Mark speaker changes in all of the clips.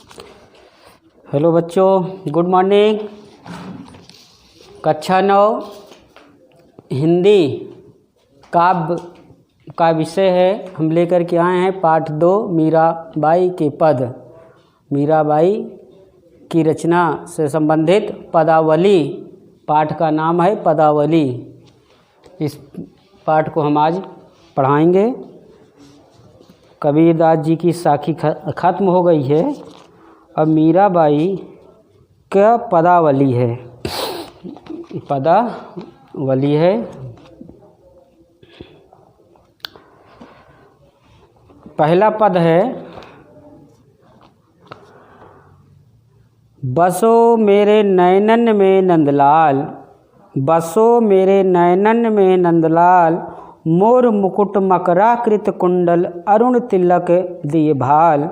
Speaker 1: Hello बच्चों, good morning. कक्षा 9 हिंदी काव्य का विषय है। हम लेकर के आए हैं पाठ 2 मीराबाई के पद। मीराबाई की रचना से संबंधित पदावली। पाठ का नाम है पदावली। इस पाठ को हम आज पढ़ाएंगे। कबीरदास जी की साखी खत्म हो गई है। अब मीराबाई का पदावली है। पदावली है। पहला पद है, बसो मेरे नैनन में नंदलाल, बसो मेरे नैनन में नंदलाल, मोर मुकुट मकराकृत कुंडल अरुण तिलक दिए भाल,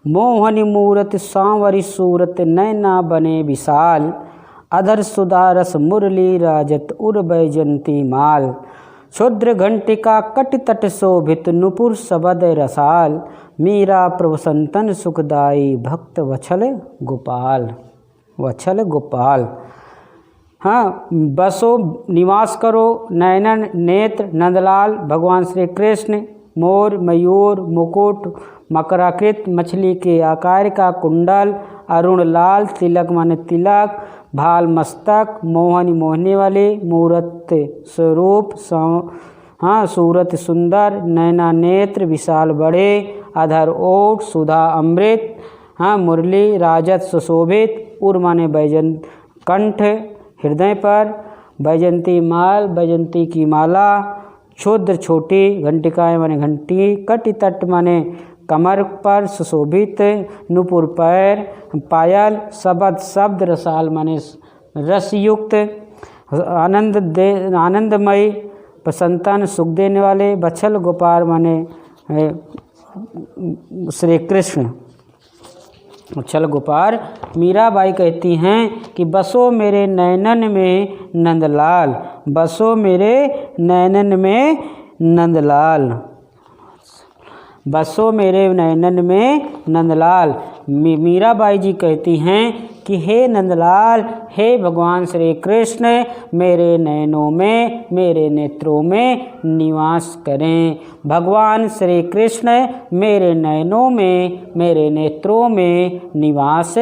Speaker 1: मोहनी मूरत सांवरी सूरत नैना बने विशाल, अधर सुदारस मुरली राजत उर बैजंती माल, क्षुद्र घंटिका कट तट शोभित नुपुर सबद रसाल, मीरा प्रभु संतन सुखदाई भक्त वत्सल गोपाल। वत्सल गोपाल। हाँ, बसो निवास करो, नैनन नेत्र, नंदलाल भगवान श्री कृष्ण, मोर मयूर मुकुट, मकराकृत मछली के आकार का कुंडल, अरुण लाल तिलक माने तिलक, भाल मस्तक, मोहनी मोहने वाले, मूरत स्वरूप हाँ सूरत सुंदर, नैना नेत्र विशाल बड़े, अधर ओठ सुधा अमृत, हाँ मुरली राजत सुशोभित, उर माने बैजंत कंठ हृदय पर, बैजंती माल बैजंती की माला, क्षुद्र छोटी, घंटिकाएँ माने घंटी, कटि तट माने कमर पर सुशोभित, नुपुर पैर, पायल, शबद शब्द, रसाल माने रसयुक्त, आनंदमय, संतान सुख देने वाले, बछल गोपाल माने श्री कृष्ण। बछल गोपाल। मीराबाई कहती हैं कि बसो मेरे नैनन में नंदलाल, बसो मेरे नैनन में नंदलाल, बसो मेरे नैनन में नंदलाल। मीराबाई जी कहती हैं कि हे नंदलाल, हे भगवान श्री कृष्ण, मेरे नैनों में मेरे नेत्रों में निवास करें। भगवान श्री कृष्ण मेरे नैनों में मेरे नेत्रों में निवास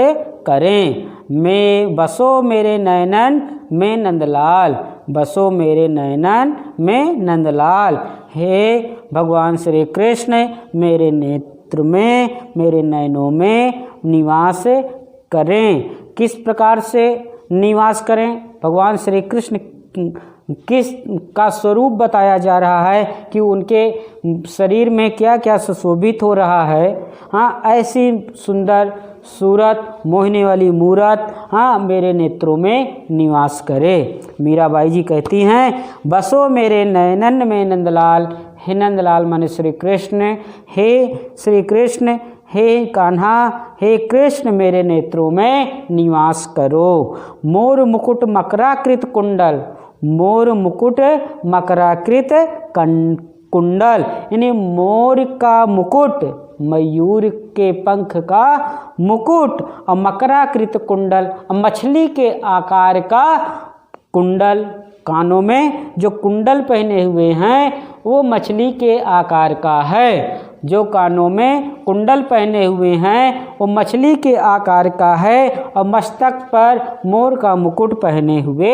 Speaker 1: करें। मैं बसो मेरे नैनन में नंदलाल, बसो मेरे नैनन में नंदलाल। हे भगवान श्री कृष्ण मेरे नेत्र में मेरे नैनों में निवास करें। किस प्रकार से निवास करें? भगवान श्री कृष्ण किस का स्वरूप बताया जा रहा है कि उनके शरीर में क्या क्या सुशोभित हो रहा है। हाँ, ऐसी सुंदर सूरत, मोहने वाली मूरत, हाँ मेरे नेत्रों में निवास करे। मीराबाई जी कहती हैं, बसो मेरे नैनन में नंदलाल, हे नंदलाल माने श्री कृष्ण, हे श्री कृष्ण, हे कान्हा, हे कृष्ण मेरे नेत्रों में निवास करो। मोर मुकुट मकराकृत कुंडल, मोर मुकुट मकराकृत कुंडल, यानी मोर का मुकुट, मयूर के पंख का मुकुट, और मकराकृत कुंडल, मछली के आकार का कुंडल। कानों में जो कुंडल पहने हुए हैं वो मछली के आकार का है। जो कानों में कुंडल पहने हुए हैं वो मछली के आकार का है, और मस्तक पर मोर का मुकुट पहने हुए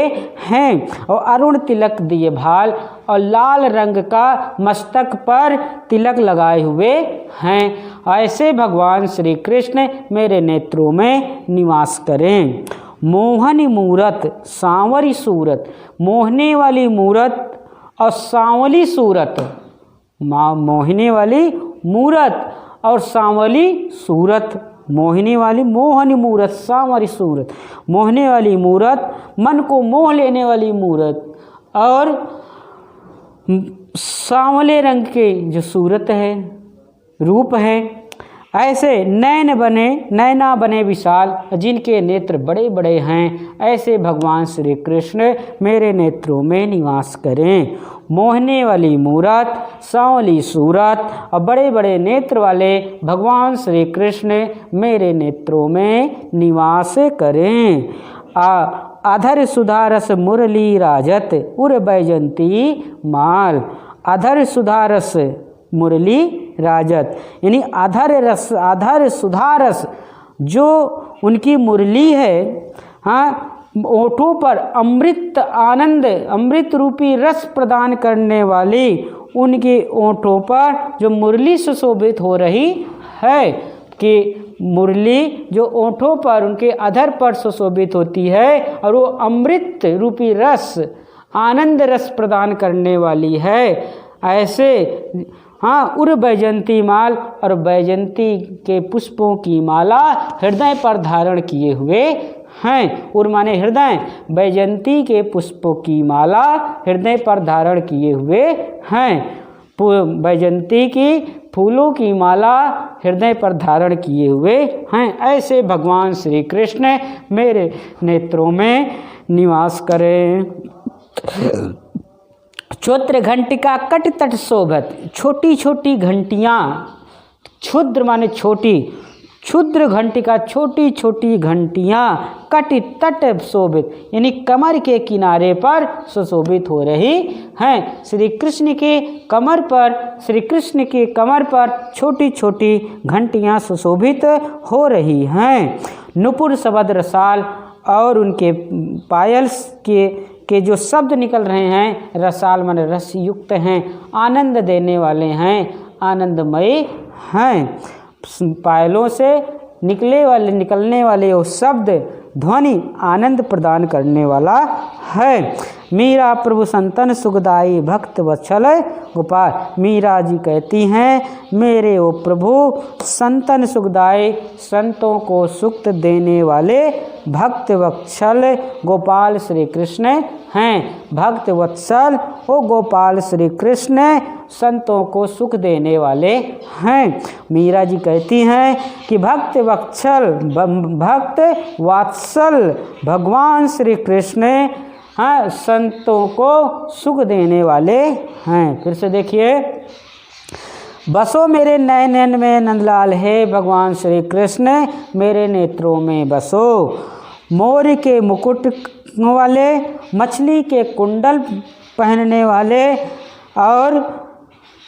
Speaker 1: हैं, और अरुण तिलक दिए भाल, और लाल रंग का मस्तक पर तिलक लगाए हुए हैं। ऐसे भगवान श्री कृष्ण मेरे नेत्रों में निवास करें। मोहनी मूरत सांवरी सूरत, मोहने वाली मूरत और सांवली सूरत, मोहने वाली मूरत और सांवली सूरत, मोहने वाली मोहनी मूरत सांवरी सूरत, मोहने वाली मूरत, मन को मोह लेने वाली मूरत, और सांवले रंग के जो सूरत है, रूप है, ऐसे नैना बने विशाल, जिनके नेत्र बड़े बड़े हैं, ऐसे भगवान श्री कृष्ण मेरे नेत्रों में निवास करें। मोहने वाली मूरत, सांवली सूरत और बड़े बड़े नेत्र वाले भगवान श्री कृष्ण मेरे नेत्रों में निवास करें। अधर सुधारस मुरली राजत उर बैजंती माल। अधर सुधारस मुरली राजत यानी अधर सुधारस जो उनकी मुरली है, हाँ, ओठों पर अमृत आनंद अमृत रूपी रस प्रदान करने वाली उनके ओठों पर जो मुरली सुशोभित हो रही है, कि मुरली जो ओठों पर उनके अधर पर सुशोभित होती है और वो अमृत रूपी रस आनंद रस प्रदान करने वाली है, ऐसे हाँ उर बैजंती माल और बैजंती के पुष्पों की माला हृदय पर धारण किए हुए हैं। उर माने हृदय, बैजंती के पुष्पों की माला हृदय पर धारण किए हुए हैं। बैजंती की फूलों की माला हृदय पर धारण किए हुए हैं, ऐसे भगवान श्री कृष्ण मेरे नेत्रों में निवास करें। क्षुद्र घंटिका कट तट शोभत, छोटी छोटी घंटियाँ, क्षुद्र माने छोटी, क्षुद्र घंटिका छोटी छोटी घंटियाँ कट तट शोभित यानी कमर के किनारे पर सुशोभित हो रही हैं। श्री कृष्ण के कमर पर, श्री कृष्ण के कमर पर छोटी छोटी घंटियाँ सुशोभित हो रही हैं। नुपुर शब्द रसाल और उनके पायल के जो शब्द निकल रहे हैं, रसाल मन रस युक्त हैं, आनंद देने वाले हैं, आनंदमय हैं। पायलों से निकलने वाले वो शब्द ध्वनि आनंद प्रदान करने वाला है। मीरा प्रभु संतन सुखदाई भक्त वत्सल गोपाल। मीरा जी कहती हैं, मेरे वो प्रभु संतन सुखदाई, संतों को सुख देने वाले भक्त वत्सल गोपाल श्री कृष्ण हैं। भक्त वत्सल ओ गोपाल श्री कृष्ण संतों को सुख देने वाले हैं। मीरा जी कहती हैं कि भक्त वात्सल भगवान श्री कृष्ण हाँ संतों को सुख देने वाले हैं। फिर से देखिए, बसो मेरे नयन में नंदलाल है, भगवान श्री कृष्ण मेरे नेत्रों में बसो। मोर के मुकुट वाले, मछली के कुंडल पहनने वाले और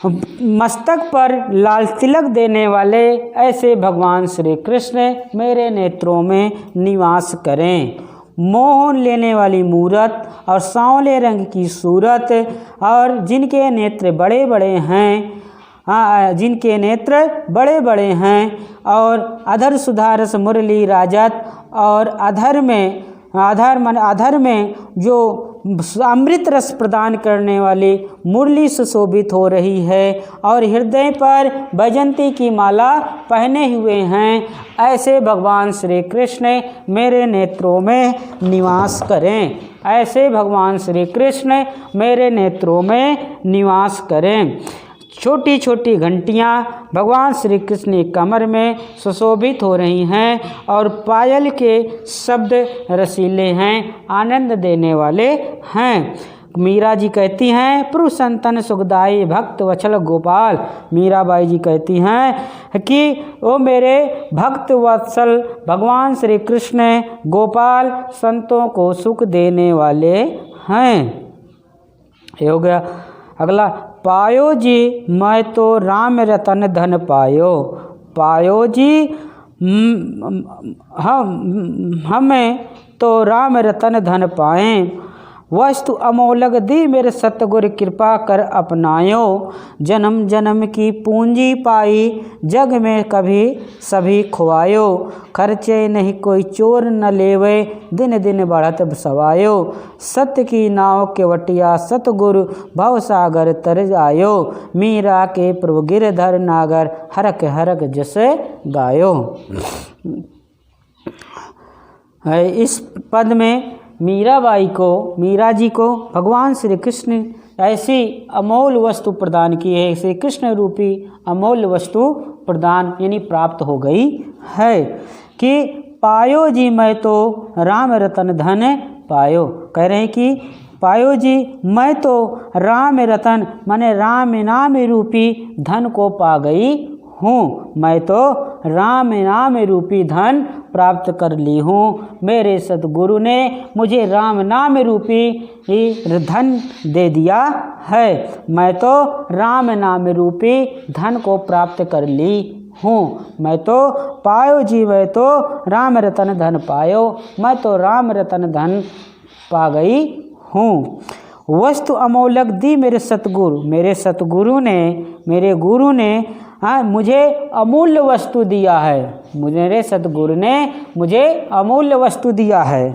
Speaker 1: मस्तक पर लाल तिलक देने वाले, ऐसे भगवान श्री कृष्ण मेरे नेत्रों में निवास करें। मोहन लेने वाली मूरत और सांवले रंग की सूरत और जिनके नेत्र बड़े बड़े हैं, जिनके नेत्र बड़े बड़े हैं और अधर सुधारस मुरली राजत और अधर में जो अमृत रस प्रदान करने वाली मुरली सुशोभित हो रही है और हृदय पर बैजंती की माला पहने हुए हैं, ऐसे भगवान श्री कृष्ण मेरे नेत्रों में निवास करें। ऐसे भगवान श्री कृष्ण मेरे नेत्रों में निवास करें। छोटी छोटी घंटियाँ भगवान श्री कृष्ण की कमर में सुशोभित हो रही हैं और पायल के शब्द रसीले हैं, आनंद देने वाले हैं। मीरा जी कहती हैं, प्रभु संतन सुखदाई भक्त वत्सल गोपाल। मीराबाई जी कहती हैं कि ओ मेरे भक्त वत्सल भगवान श्री कृष्ण गोपाल संतों को सुख देने वाले हैं। ये हो गया। अगला, पायो जी मैं तो राम रतन धन पायो। पायो जी हमें तो राम रतन धन पाएं। वस्तु अमोलक दी मेरे सतगुर कृपा कर अपनायो। जन्म जन्म की पूंजी पाई जग में कभी सभी खुआयो। खर्चे नहीं कोई चोर न लेवे दिन दिन बढ़त सवायो। सत्य की नाव केवटिया सतगुरु भव सागर तर जायो। मीरा के प्रभु गिरधर नागर हरक हरक जैसे गायो। इस पद में मीरा जी को भगवान श्री कृष्ण ऐसी अमोल वस्तु प्रदान की है, श्री कृष्ण रूपी अमोल वस्तु प्रदान यानी प्राप्त हो गई है। कि पायो जी मैं तो राम रतन धन पायो, कह रहे हैं कि पायो जी मैं तो राम रतन माने राम नाम रूपी धन को पा गई हूँ, मैं तो राम नाम रूपी धन प्राप्त कर ली हूँ। मेरे सतगुरु ने मुझे राम नाम रूपी धन दे दिया है, मैं तो राम नाम रूपी धन को प्राप्त कर ली हूँ। मैं तो पायो जी मैं तो राम रतन धन पायो, मैं तो राम रतन धन पा गई हूँ। वस्तु अमोलक दी मेरे सतगुरु ने, मेरे गुरु ने मुझे अमूल्य वस्तु दिया है, मेरे सतगुरु ने मुझे अमूल्य वस्तु दिया है।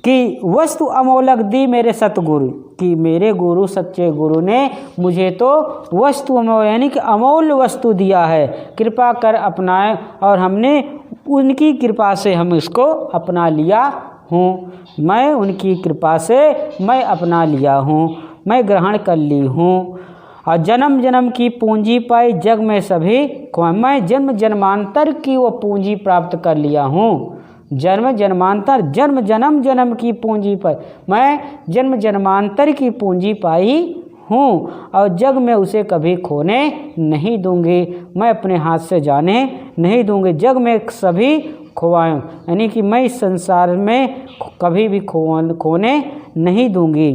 Speaker 1: कि वस्तु अमोलक दी मेरे सतगुरु, कि मेरे गुरु सच्चे गुरु ने मुझे तो वस्तु यानी कि अमूल्य वस्तु दिया है, कृपा कर अपनाए और हमने उनकी कृपा से हम इसको अपना लिया हूँ। मैं उनकी कृपा से मैं अपना लिया हूँ, मैं ग्रहण कर ली हूँ। और जन्म जन्म की पूंजी पाई जग में सभी, मैं जन्म जन्मांतर की वो पूंजी प्राप्त कर लिया हूँ। जन्म जन्मांतर जन्म जन्म जन्म की पूंजी पाई, मैं जन्म जन्मांतर की पूंजी पाई हूँ और जग में उसे कभी खोने नहीं दूंगी, मैं अपने हाथ से जाने नहीं दूंगी। जग में सभी खोवाएँ यानी कि मैं इस संसार में कभी भी खोने नहीं दूंगी।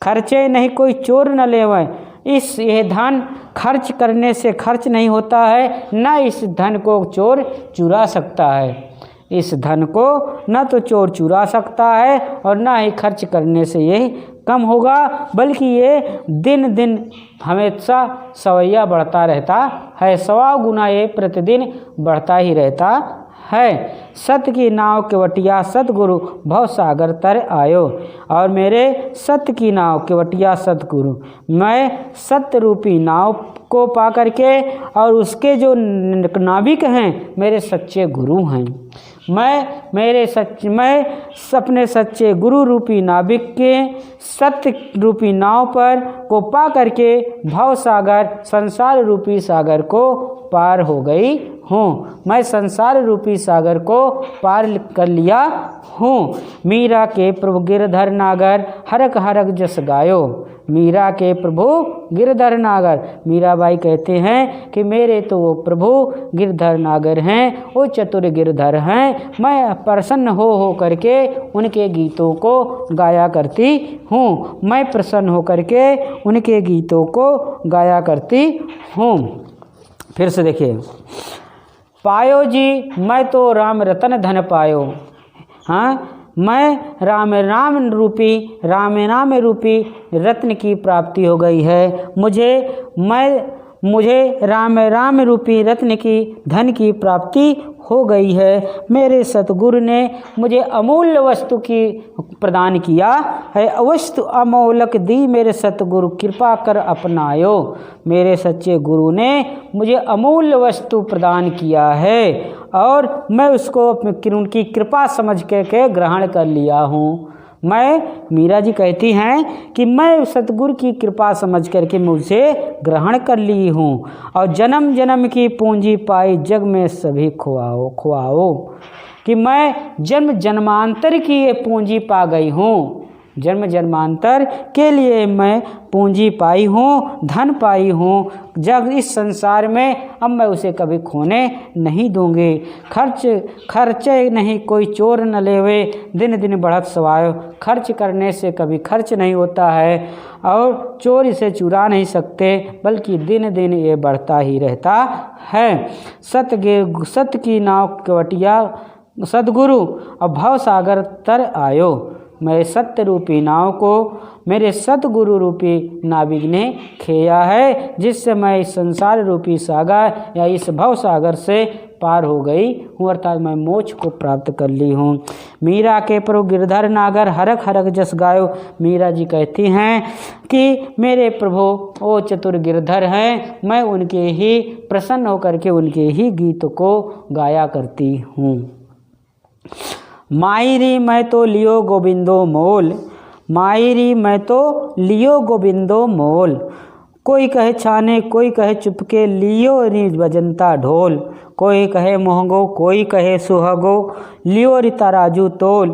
Speaker 1: खर्चे नहीं कोई चोर न लेवै, ये धन खर्च करने से खर्च नहीं होता है, न इस धन को चोर चुरा सकता है। इस धन को न तो चोर चुरा सकता है और न ही खर्च करने से ये कम होगा, बल्कि ये दिन दिन हमेशा सवैया बढ़ता रहता है, 100 गुना ये प्रतिदिन बढ़ता ही रहता है। सत्य की नाव केवटिया सतगुरु भव सागर तर आयो, और मेरे सत्य की नाव केवटिया सतगुरु, मैं सत्य रूपी नाव को पा करके और उसके जो नाविक हैं मेरे सच्चे गुरु हैं। मैं अपने सच्चे गुरु रूपी नाविक के सत्य रूपी नाव पर को पा करके भव सागर संसार रूपी सागर को पार हो गई हूँ। मैं संसार रूपी सागर को पार कर लिया हूँ। मीरा के प्रभु गिरधर नागर हरक हरक जस गायो, मीरा के प्रभु गिरधर नागर, मीराबाई कहते हैं कि मेरे तो वो प्रभु गिरधर नागर हैं, वो चतुर गिरधर हैं। मैं प्रसन्न हो करके उनके गीतों को गाया करती हूँ, मैं प्रसन्न हो करके उनके गीतों को गाया करती हूँ। फिर से देखिए, पायो जी मैं तो राम रतन धन पायो, हाँ मैं राम नाम रूपी रत्न की प्राप्ति हो गई है। मुझे राम रूपी रत्न की धन की प्राप्ति हो गई है। मेरे सतगुरु ने मुझे अमूल्य वस्तु की प्रदान किया है, वस्तु अमोलक दी मेरे सतगुरु कृपा कर अपनायो। मेरे सच्चे गुरु ने मुझे अमूल्य वस्तु प्रदान किया है और मैं उसको उनकी कृपा समझ के ग्रहण कर लिया हूँ। मीरा जी कहती हैं कि मैं सतगुरु की कृपा समझ करके मुझे ग्रहण कर ली हूँ और जन्म जन्म की पूंजी पाई जग में सभी खुआओ कि मैं जन्म जन्मांतर की ये पूंजी पा गई हूँ। जन्म जन्मांतर के लिए मैं पूंजी पाई हूँ, धन पाई हूँ। जब इस संसार में अब मैं उसे कभी खोने नहीं दूंगी। खर्चे नहीं कोई चोर न लेवे, दिन दिन बढ़त सवायो। खर्च करने से कभी खर्च नहीं होता है और चोर इसे चुरा नहीं सकते, बल्कि दिन दिन ये बढ़ता ही रहता है। सत्य की नाव केवटिया सदगुरु अब भव सागर तर आयो। मैं सत्य रूपी नाव को मेरे सतगुरु रूपी नाविक ने खेया है, जिससे मैं इस संसार रूपी सागर या इस भव सागर से पार हो गई हूँ, अर्थात मैं मोक्ष को प्राप्त कर ली हूँ। मीरा के प्रभु गिरधर नागर हरक हरक जस गायो। मीरा जी कहती हैं कि मेरे प्रभु वो चतुर गिरधर हैं, मैं उनके ही प्रसन्न होकर के उनके ही गीत को गाया करती हूँ। मायरी मैं तो लियो गोविंदो मोल, मायरी मैं तो लियो गोविंदो मोल। कोई कहे छाने कोई कहे चुपके, लियो री बजंता ढोल। कोई कहे मोहगो कोई कहे सुहागो, लियो री तराजू तोल।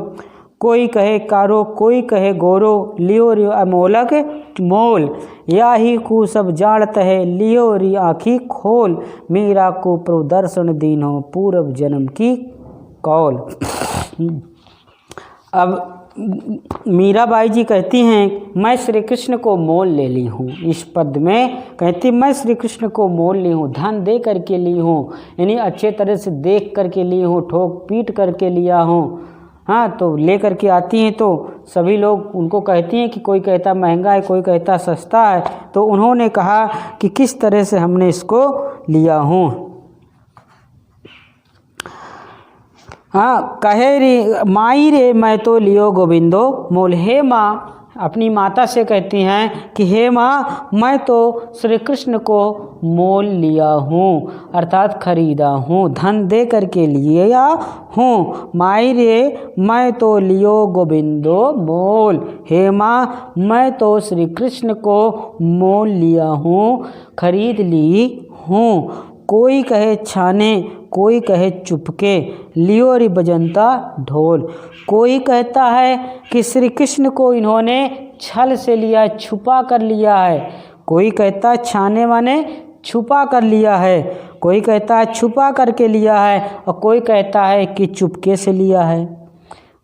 Speaker 1: कोई कहे कारो कोई कहे गोरो, लियो री अमोलक मोल। या ही को सब जानत है, लियो री आँखी खोल। मीरा को प्रभु दर्शन दीनो, पूर्व जन्म की कौल। अब मीराबाई जी कहती हैं मैं श्री कृष्ण को मोल ले ली हूँ। इस पद में कहती मैं श्री कृष्ण को मोल ली हूँ, धन दे करके ली हूँ, यानी अच्छे तरह से देख करके ली हूँ, ठोक पीट करके लिया हूँ। हाँ, तो ले करके आती हैं तो सभी लोग उनको कहती हैं कि कोई कहता महंगा है कोई कहता सस्ता है। तो उन्होंने कहा कि किस तरह से हमने इसको लिया हूँ। हाँ, कहे रे माई रे मैं तो लियो गोविंदो मोल। हे माँ, अपनी माता से कहती हैं कि हे माँ मैं तो श्री कृष्ण को मोल लिया हूँ, अर्थात खरीदा हूँ, धन दे करके लिया हूँ। माई रे मैं तो लियो गोविंदो मोल। हे माँ मैं तो श्री कृष्ण को मोल लिया हूँ, खरीद ली हूँ। कोई कहे छाने कोई कहे चुपके, लियो री बजंता ढोल। कोई कहता है कि श्री कृष्ण को इन्होंने छल से लिया, छुपा कर लिया है। कोई कहता है छाने माने छुपा कर लिया है, कोई कहता है छुपा करके लिया है, और कोई कहता है कि चुपके से लिया है।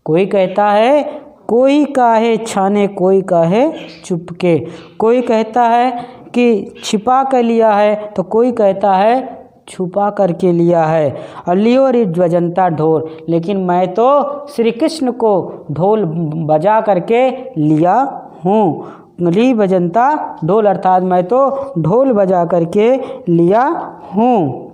Speaker 1: कोई कहता है कोई काहे छाने कोई काहे चुपके, कोई कहता है कि छिपा कर लिया है तो कोई कहता है छुपा करके लिया है। और लियो री बजंता ढोल, लेकिन मैं तो श्री कृष्ण को ढोल बजा करके लिया हूँ। ली बजंता ढोल अर्थात मैं तो ढोल बजा करके लिया हूँ।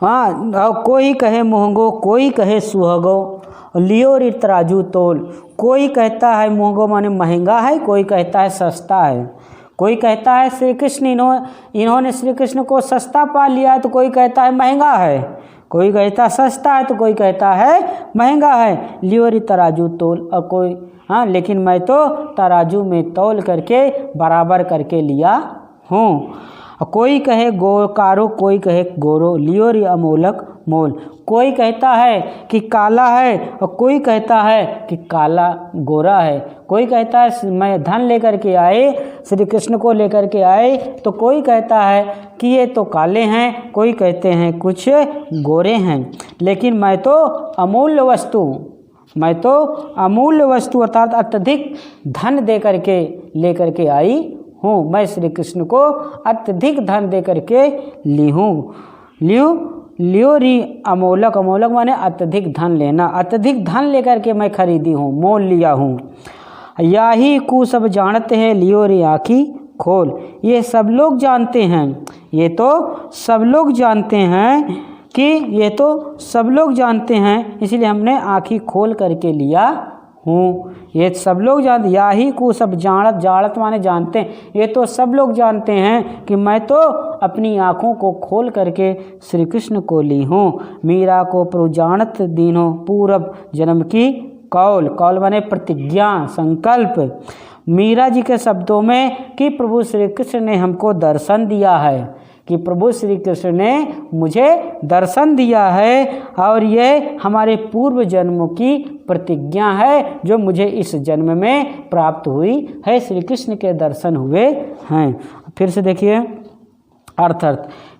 Speaker 1: हाँ, और कोई कहे मोहगो कोई कहे सुहागो, लियो री तराजू तोल। कोई कहता है मोहगो माने महंगा है, कोई कहता है सस्ता है। कोई कहता है श्री कृष्ण इन्होंने श्री कृष्ण को सस्ता पा लिया है, तो कोई कहता है महंगा है। कोई कहता सस्ता है तो कोई कहता है महंगा है। लियो री तराजू तोल। और कोई हाँ, लेकिन मैं तो तराजू में तौल करके बराबर करके लिया हूँ। कोई कहे कारो कोई कहे गोरो, लियो री अमोलक मोल। कोई कहता है कि काला है और कोई कहता है कि काला गोरा है। कोई कहता है मैं धन लेकर के आए, श्री कृष्ण को लेकर के आए, तो कोई कहता है कि ये तो काले हैं, कोई कहते हैं कुछ गोरे हैं। लेकिन मैं तो अमूल्य वस्तु अर्थात अत्यधिक धन दे करके लेकर के आई हूँ। मैं श्री कृष्ण को अत्यधिक धन दे करके ली हूँ। लियो री अमोलक माने अत्यधिक धन लेना, अत्यधिक धन लेकर के मैं खरीदी हूँ, मोल लिया हूँ। या ही को सब जानते हैं, लियो री आँखी खोल। ये सब लोग जानते हैं, ये तो सब लोग जानते हैं कि ये तो सब लोग जानते हैं, इसलिए हमने आँखी खोल करके लिया हूँ। ये सब लोग जानते, या ही को सब जानत माने जानते हैं। ये तो सब लोग जानते हैं कि मैं तो अपनी आँखों को खोल करके श्री कृष्ण को ली हूँ। मीरा को प्रभु जानत दीनो, पूर्व जन्म की कौल। कौल माने प्रतिज्ञा, संकल्प। मीरा जी के शब्दों में कि प्रभु श्री कृष्ण ने हमको दर्शन दिया है, कि प्रभु श्री कृष्ण ने मुझे दर्शन दिया है, और ये हमारे पूर्व जन्मों की प्रतिज्ञा है जो मुझे इस जन्म में प्राप्त हुई है। श्री कृष्ण के दर्शन हुए हैं। फिर से देखिए अर्थ।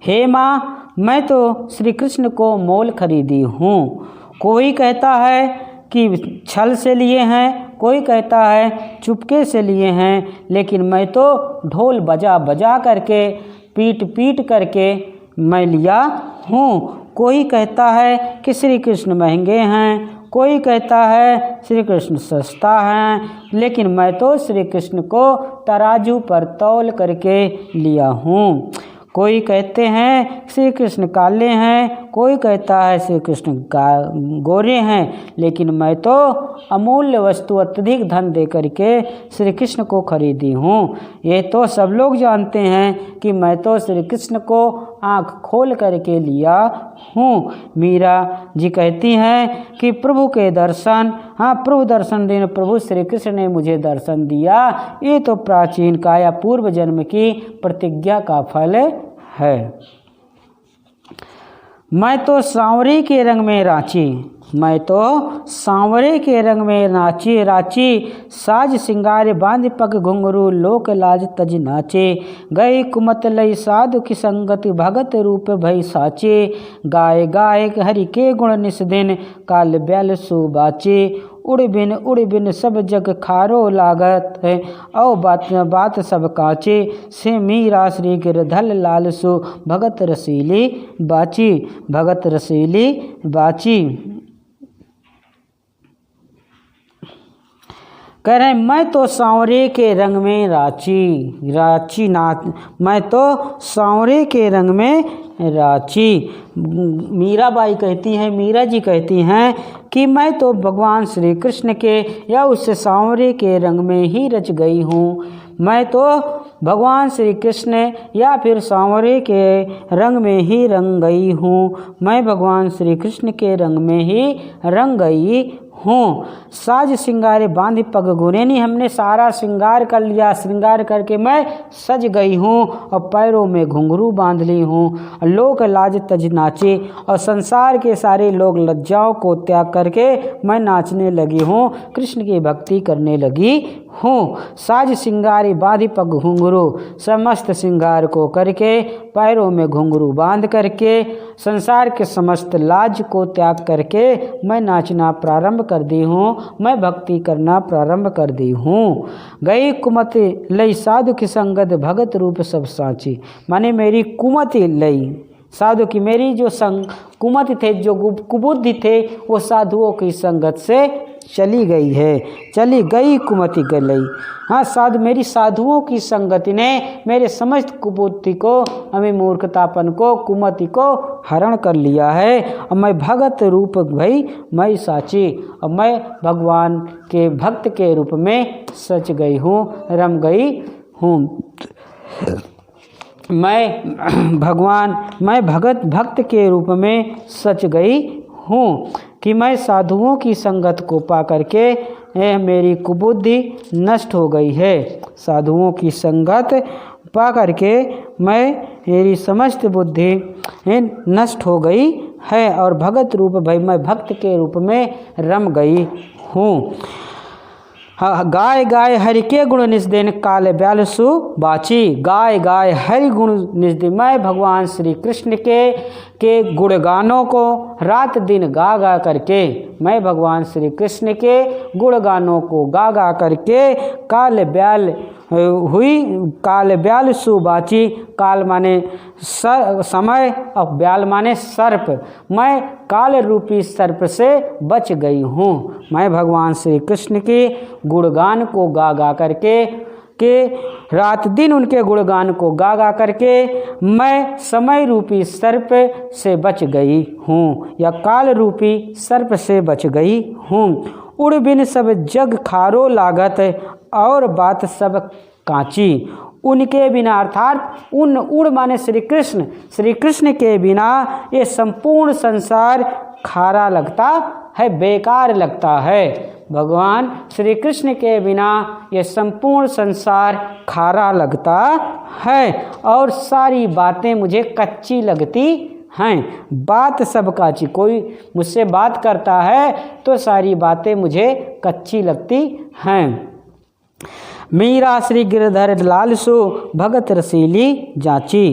Speaker 1: हे माँ मैं तो श्री कृष्ण को मोल खरीदी हूँ। कोई कहता है कि छल से लिए हैं, कोई कहता है चुपके से लिए हैं, लेकिन मैं तो ढोल बजा बजा करके पीट करके मैं लिया हूँ। कोई कहता है कि श्री कृष्ण महंगे हैं, कोई कहता है श्री कृष्ण सस्ता हैं, लेकिन मैं तो श्री कृष्ण को तराजू पर तौल करके लिया हूँ। कोई कहते हैं श्री कृष्ण काले हैं, कोई कहता है श्री कृष्ण गोरे हैं, लेकिन मैं तो अमूल्य वस्तु अत्यधिक धन दे करके श्री कृष्ण को खरीदी हूँ। ये तो सब लोग जानते हैं कि मैं तो श्री कृष्ण को आँख खोल करके लिया हूँ। मीरा जी कहती हैं कि प्रभु के दर्शन, हाँ प्रभु दर्शन देने, प्रभु श्री कृष्ण ने मुझे दर्शन दिया, ये तो प्राचीन काया पूर्व जन्म की प्रतिज्ञा का फल है। मैं तो सांवरे के रंग में रांची, मैं तो सांवरे के रंग में नाची राची, साज सिंगार बांध पग घुंघरू लोक लाज तज नाचे, गई कुमत लई साधु की संगति भगत रूप भई साचे, गाय गाय हरि के गुण निस दिन काल ब्याल सुबाचे, उड़ बिन सब जग खारो लागत है, औ बात सब काचे, से मीरा श्री गिरधल लाल सु भगत रसीली बाची, भगत रसीली बाची। कह रहे मैं तो सांवरे के रंग में रांची नाच, मैं तो सांवरे के रंग में रांची। मीराबाई कहती हैं, मीरा जी कहती हैं कि मैं तो भगवान श्री कृष्ण के या उस सांवरे के रंग में ही रच गई हूँ। मैं तो भगवान श्री कृष्ण या फिर सांवरे के रंग में ही रंग गई हूँ, मैं भगवान श्री कृष्ण के रंग में ही रंग गई हूँ। साज सिंगारे बांध पग गुनेनी, हमने सारा श्रृंगार कर लिया, श्रृंगार करके मैं सज गई हूँ और पैरों में घुंघरू बांध ली हूँ। लोक लाज तज नाचे, और संसार के सारे लोग लज्जाओं को त्याग करके मैं नाचने लगी हूँ, कृष्ण की भक्ति करने लगी हूँ। साज सिंगारी बांधी पग घुंघरू, समस्त श्रृंगार को करके पैरों में घुंघरू बांध करके संसार के समस्त लाज को त्याग करके मैं नाचना प्रारंभ कर दी हूँ, मैं भक्ति करना प्रारंभ कर दी हूँ। गई कुमति लई साधु की संगत भगत रूप सब साची, माने मेरी कुमति लई साधु की, मेरी जो कुमति थे, जो कुबुद्धि थे, वो साधुओं की संगत से चली गई है, चली गई कुमति गलई। हाँ साधु, मेरी साधुओं की संगति ने मेरे समस्त कुबुद्धि को, हमें मूर्खतापन को, कुमति को हरण कर लिया है, और मैं भगत रूप भई मैं साची, और मैं भगवान के भक्त के रूप में सच गई हूँ, रम गई हूँ। मैं भक्त के रूप में सच गई हूँ कि मैं साधुओं की संगत को पा करके मेरी कुबुद्धि नष्ट हो गई है। साधुओं की संगत पा करके मेरी समस्त बुद्धि नष्ट हो गई है, और भगत रूप भाई मैं भक्त के रूप में रम गई हूँ। गाय गाय हरि के गुण निज दिन काल ब्याल सु बाची, गाय गाय हरि गुण निज दिन, मैं भगवान श्री कृष्ण के गुणगानों को रात दिन गा गा करके, मैं भगवान श्री कृष्ण के गुणगानों को गा गा करके काल ब्याल हुई, काल ब्याल सु बाची, काल माने समय और ब्याल माने सर्प, मैं काल रूपी सर्प से बच गई हूँ। मैं भगवान श्री कृष्ण के गुणगान को गा गा करके रात दिन उनके गुणगान को गा गा करके मैं समय रूपी सर्प से बच गई हूँ, या काल रूपी सर्प से बच गई हूँ। उड़ बिन सब जग खारो लागत, और बात सब कांची, उनके बिना अर्थात उड़ माने श्री कृष्ण के बिना ये संपूर्ण संसार खारा लगता है, बेकार लगता है। भगवान श्री कृष्ण के बिना ये संपूर्ण संसार खारा लगता है, और सारी बातें मुझे कच्ची लगती हैं। बात सब काची, कोई मुझसे बात करता है तो सारी बातें मुझे कच्ची लगती हैं। मीरा श्री गिरधर लाल सो भगत रसीली जाची,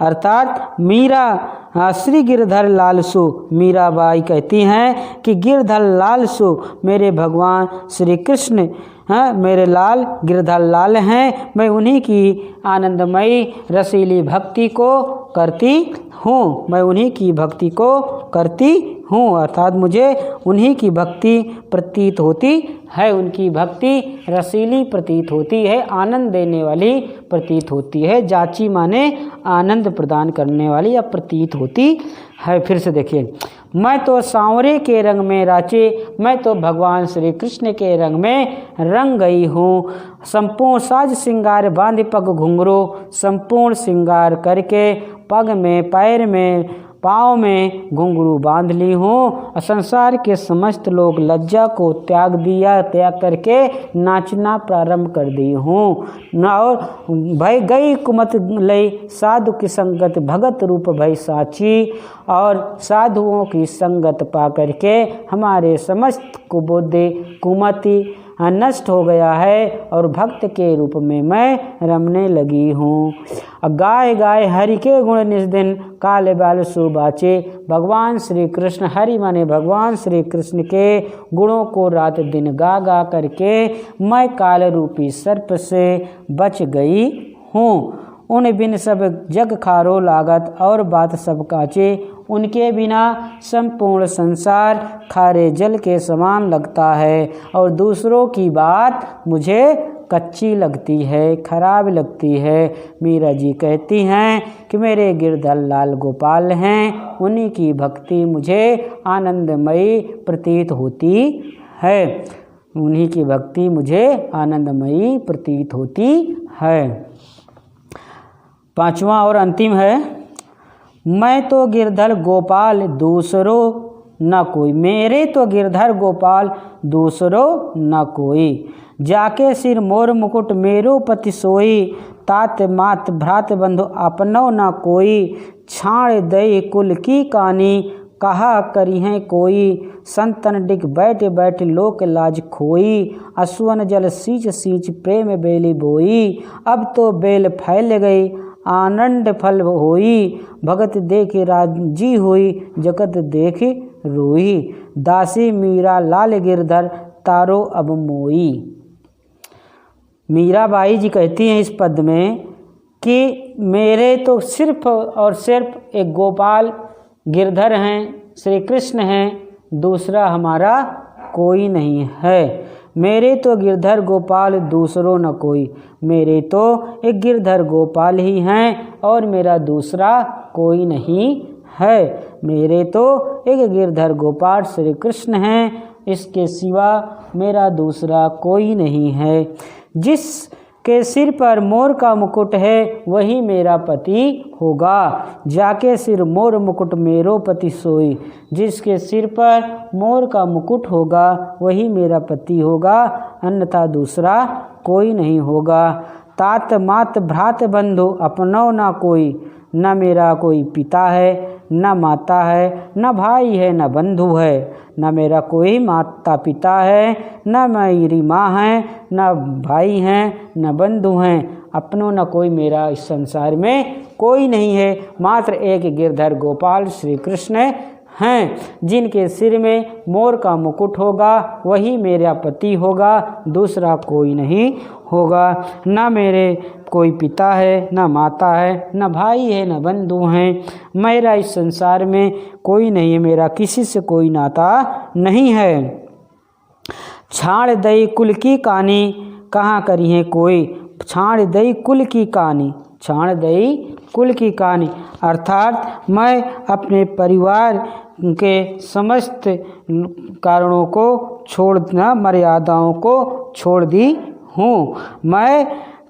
Speaker 1: अर्थात मीरा श्री गिरधर लाल सो, मीराबाई कहती हैं कि गिरधर लाल सो मेरे भगवान श्री कृष्ण मेरे लाल गिरधर लाल हैं, मैं उन्हीं की आनंदमयी रसीली भक्ति को करती हूँ, मैं उन्हीं की भक्ति को करती हूँ, अर्थात मुझे उन्हीं की भक्ति प्रतीत होती है। उनकी भक्ति रसीली प्रतीत होती है, आनंद देने वाली प्रतीत होती है। जाची माने आनंद प्रदान करने वाली या प्रतीत होती है। फिर से देखिए, मैं तो सांवरे के रंग में राचे, मैं तो भगवान श्री कृष्ण के रंग में रंग गई हूँ। संपूर्ण साज श्रृंगार बांध पग घुंघरू, संपूर्ण श्रृंगार करके पग में, पैर में, पाँव में घुंघरू बांध ली हूँ। संसार के समस्त लोग लज्जा को त्याग करके नाचना प्रारंभ कर दी हूँ। और भय गई कुमत लय साधु की संगत, भगत रूप भय साची। और साधुओं की संगत पा करके हमारे समस्त कुबुद्धि कुमति नष्ट हो गया है और भक्त के रूप में मैं रमने लगी हूँ। गाय गाय हरि के गुण निज दिन, काले बाल सुबाचे। भगवान श्री कृष्ण, हरि माने भगवान श्री कृष्ण के गुणों को रात दिन गा गा करके मैं काल रूपी सर्प से बच गई हूँ। उन बिन सब जग खारो लागत, और बात सब काचे। उनके बिना संपूर्ण संसार खारे जल के समान लगता है और दूसरों की बात मुझे कच्ची लगती है, खराब लगती है। मीरा जी कहती हैं कि मेरे गिरधर लाल गोपाल हैं, उन्हीं की भक्ति मुझे आनंदमयी प्रतीत होती है। उन्हीं की भक्ति मुझे आनंदमयी प्रतीत होती है। पांचवा और अंतिम है, मैं तो गिरधर गोपाल दूसरों न कोई, मेरे तो गिरधर गोपाल दूसरों न कोई। जाके सिर मोर मुकुट मेरो पति सोई, तात मात भ्रात बंधु अपनो न कोई। छाड़ दई कुल की कानी, कहा करी है कोई। संतन डिग बैठ बैठ लोक लाज खोई, असुवन जल सींच सींच प्रेम बेली बोई। अब तो बेल फैल गई आनंद फल होई, भगत देख राजी हुई जगत देख रोई। दासी मीरा लाल गिरधर तारो अब मोई। मीराबाई जी कहती हैं इस पद में कि मेरे तो सिर्फ और सिर्फ एक गोपाल गिरधर हैं, श्री कृष्ण हैं, दूसरा हमारा कोई नहीं है। मेरे तो गिरधर गोपाल दूसरों न कोई, मेरे तो एक गिरधर गोपाल ही हैं और मेरा दूसरा कोई नहीं है। मेरे तो एक गिरधर गोपाल श्री कृष्ण हैं, इसके सिवा मेरा दूसरा कोई नहीं है। जिसके सिर पर मोर का मुकुट है वही मेरा पति होगा, जाके सिर मोर मुकुट मेरो पति सोई। जिसके सिर पर मोर का मुकुट होगा वही मेरा पति होगा, अन्यथा दूसरा कोई नहीं होगा। तात मात भ्रात बंधु अपनो ना कोई, न मेरा कोई पिता है न माता है, न भाई है न बंधु है। न मेरा कोई माता पिता है, न मेरी माँ है, न भाई हैं, न बंधु हैं। अपनों न कोई मेरा इस संसार में कोई नहीं है, मात्र एक गिरधर गोपाल श्री कृष्ण हैं, जिनके सिर में मोर का मुकुट होगा वही मेरा पति होगा, दूसरा कोई नहीं होगा। न मेरे कोई पिता है, न माता है, न भाई है, न बंधु हैं। मेरा इस संसार में कोई नहीं है, मेरा किसी से कोई नाता नहीं है। छाड़ दई कुल की कहानी, कहाँ करी है कोई। छाड़ दई कुल की कहानी, छाड़ दई कुल की कहानी अर्थात मैं अपने परिवार के समस्त कारणों को छोड़ना, मर्यादाओं को छोड़ दी हूँ। मैं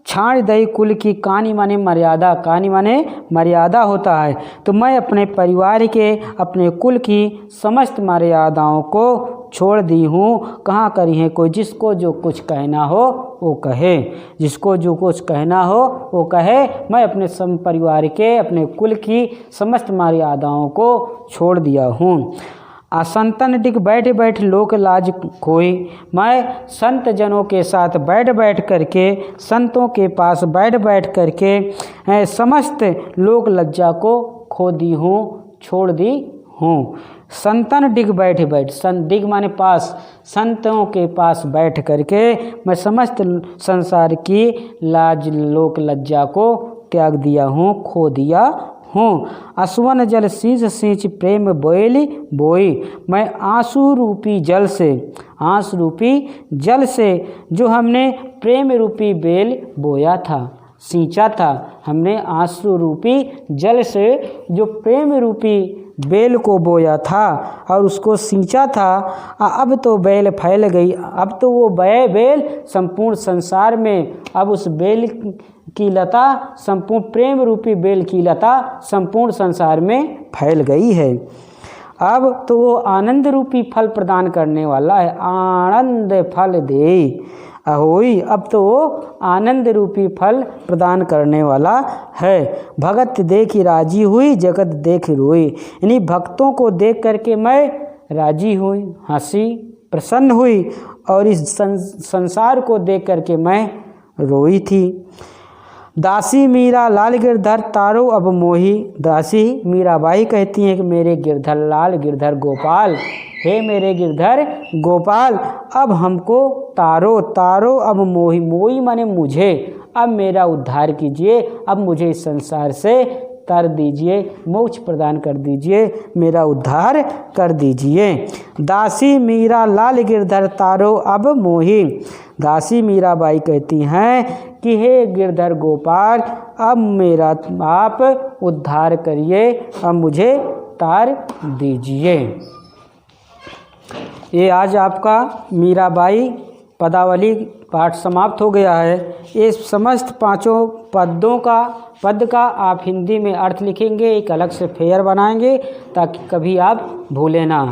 Speaker 1: छाड़ दई कुल की कहानी माने मर्यादा, कहानी माने मर्यादा होता है। तो मैं अपने परिवार के, अपने कुल की समस्त मर्यादाओं को छोड़ दी हूँ। कहाँ करी है कोई, जिसको जो कुछ कहना हो वो कहे, जिसको जो कुछ कहना हो वो कहे। मैं अपने सम परिवार के, अपने कुल की समस्त मर्यादाओं को छोड़ दिया हूँ। असंतन डिग बैठ बैठ लोक लाज खोई, मैं संत जनों के साथ बैठ बैठ करके, संतों के पास बैठ बैठ करके समस्त लोक लज्जा को खो दी हूँ, छोड़ दी हूँ। संतन डिग बैठ बैठ, संत डिग माने पास, संतों के पास बैठ करके मैं समस्त संसार की लाज लोक लज्जा को त्याग दिया हूँ, खो दिया हूँ। असवन जल शीश सींच प्रेम बोएली बोई, मैं आंसू रूपी जल से, आंसू रूपी जल से जो हमने प्रेम रूपी बेल बोया था, सींचा था। हमने आंसू रूपी जल से जो प्रेम रूपी बेल को बोया था और उसको सींचा था, अब तो बेल फैल गई। अब तो वो बेल संपूर्ण संसार में, अब उस बेल की लता, संपूर्ण प्रेम रूपी बेल की लता संपूर्ण संसार में फैल गई है। अब तो वो आनंद रूपी फल प्रदान करने वाला है। आनंद फल दे अहोई, अब तो वो आनंद रूपी फल प्रदान करने वाला है। भगत देखी राजी हुई, जगत देख रोई। यानी भक्तों को देख करके मैं राजी हुई, हंसी, प्रसन्न हुई, और इस संसार को देख करके मैं रोई थी। दासी मीरा लाल गिरधर तारो अब मोही। दासी मीराबाई कहती हैं कि मेरे गिरधर लाल, गिरधर गोपाल, हे मेरे गिरधर गोपाल, अब हमको तारो, तारो अब मोही, मोही माने मुझे, अब मेरा उद्धार कीजिए, अब मुझे इस संसार से तर दीजिए, मोक्ष प्रदान कर दीजिए, मेरा उद्धार कर दीजिए। दासी मीरा लाल गिरधर तारो अब मोही। दासी मीराबाई कहती हैं कि हे गिरधर गोपाल, अब मेरा आप उद्धार करिए, अब मुझे तार दीजिए। ये आज आपका मीराबाई पदावली पाठ समाप्त हो गया है। ये समस्त पांचों पद का आप हिंदी में अर्थ लिखेंगे, एक अलग से फेयर बनाएंगे ताकि कभी आप भूलें ना।